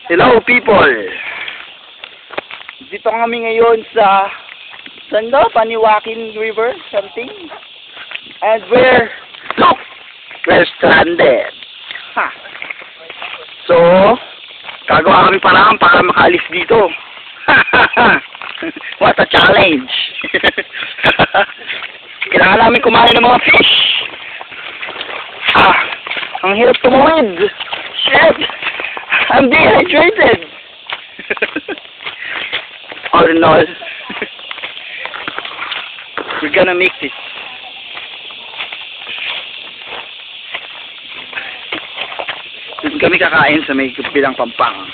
Hello people! Dito kami ngayon sa Sando, Paniwakin River, something. And we're stranded. Ha. So, gagawa kami paraan para makaalis dito. What a challenge! Kailangan namin kumain ng mga fish. Ang hirap tumawid. Shit! I'm dehydrated. All in all, we're gonna make this. Doon kami kakain sa may Bilang Pampang.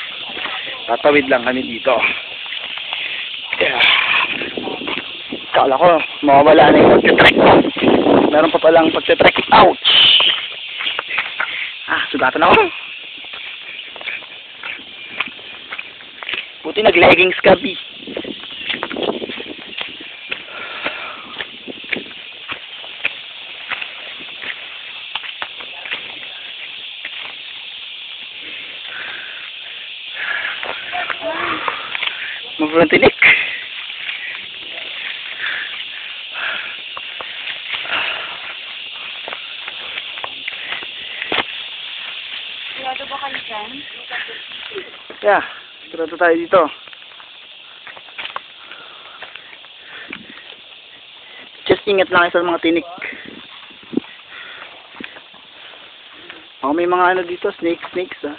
Tatawid lang kami dito. Yeah. Kala ko, mawawala na yung pagtitrek. Meron pa palang pagtitrek. Ouch! Sugatan ako. Buti nag-leggings ka, B. Mabrantinik. Sigurado ba kayo dyan? Yeah, sigurado tayo dito. Just ingat lang sa mga tinik. May mga ano dito, snakes ah.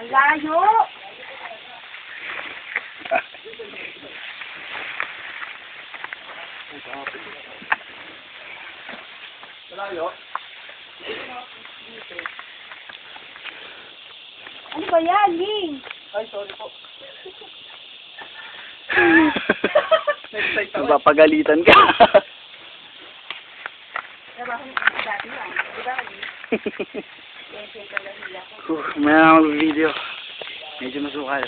Ang layo! Malayo? Ano ba yan, Ling? Ay, sorry po. Napapagalitan ka. Trabaho ko dati lang. Diba, Ling? Yan siya talaga. May video. Medyo masukal.